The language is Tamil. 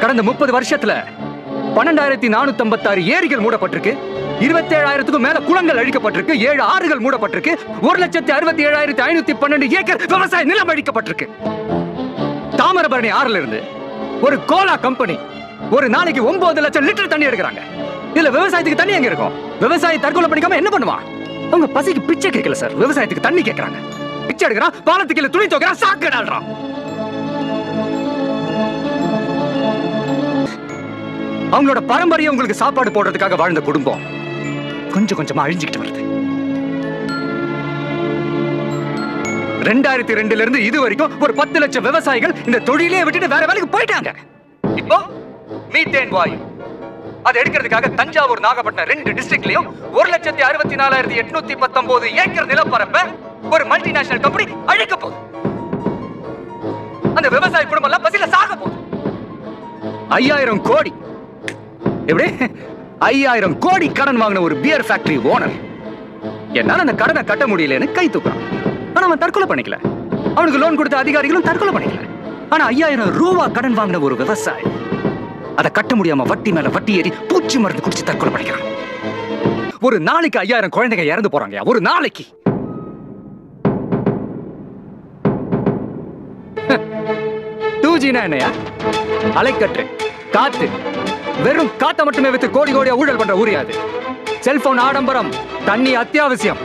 கடந்த 30 வருஷத்துல 12,456 ஏரிகள் மூடப்பட்டிருக்கு, 27,000க்கும் மேல குளங்கள் அழிக்கப்பட்டிருக்கு, 7 ஆறுகள் மூடப்பட்டிருக்கு, 1,67,512 ஏக்கர் விவசாய நிலம் அழிக்கப்பட்டிருக்கு. தாமிரபரணி ஆறுல இருந்து ஒரு கோலா கம்பெனி ஒரு நாளைக்கு 9 லட்சம் லிட்டர் தண்ணி எடுக்கிறாங்க. இதுல விவசாயத்துக்கு தண்ணி எங்க இருக்கும்? விவசாயி தற்கொலை பண்ணிக்காம என்ன பண்ணுவான்? அவங்க பசிக்கு பிச்சை கேட்கல சார், விவசாயத்துக்கு தண்ணி கேட்கறாங்க. பிச்சை எடுக்கிறான், பாலத்துக்கு துணி துவைக்கிறான், சாக்கு டால்றான். அவங்களோட பாரம்பரியம் உங்களுக்கு சாப்பாடு போடுறதுக்காக வாழ்ந்த குடும்பம் கொஞ்சம் கொஞ்சமா அழிஞ்சுக்கிட்டு வருது. 2002ல இருந்து இது வரைக்கும் ஒரு 10 லட்சம் விவசாயிகள் இந்த தொழிலே விட்டுட்டு வேற வேலைக்கு போயிட்டாங்க. இப்போ மீத்தேன் வாயு அதை எடுக்கிறதுக்காக தஞ்சாவூர், நாகப்பட்டினம் 2 டிஸ்ட்ரிக்ட்லயும் 1,64,819 ஏக்கர் நிலப்பரப்ப ஒரு மல்டிநேஷனல் கம்பெனி அழிக்க போகுது. அந்த விவசாய குடும்பம் எல்லாம் பசியில சாக போகுது. 5,000 கோடி, எப்படி 5,000 கோடி கடன் வாங்கின ஒரு பியர் ஃபேக்டரி ஓனர் என்னால அந்த கடனை கட்ட முடியலன்னு கை தூக்குறான். ஆனா அவன் தற்கொலை பண்ணிக்கல. அவனுக்கு லோன் கொடுத்த அதிகாரிகளும் தற்கொலை பண்ணிக்கல. ஆனா 5,000 ரூபாய் கடன் வாங்கின ஒரு விவசாயி அதை கட்ட முடியாம வட்டி மேல வட்டி ஏறி பூச்சி மருந்து குடிச்சு தற்கொலை பண்ணிக்கிறான். ஒரு நாளைக்கு 5,000 குழந்தைங்க இறந்து போறாங்க. ஒரு நாளைக்கு 2Gனா என்னையா? அலைக்கற்று காத்து, வெறும் காத்த மட்டுமே வித்து கோடி கோடியா ஊழல் பண்ற ஊரியாது. செல்போன் ஆடம்பரம், தண்ணி அத்தியாவசியம்,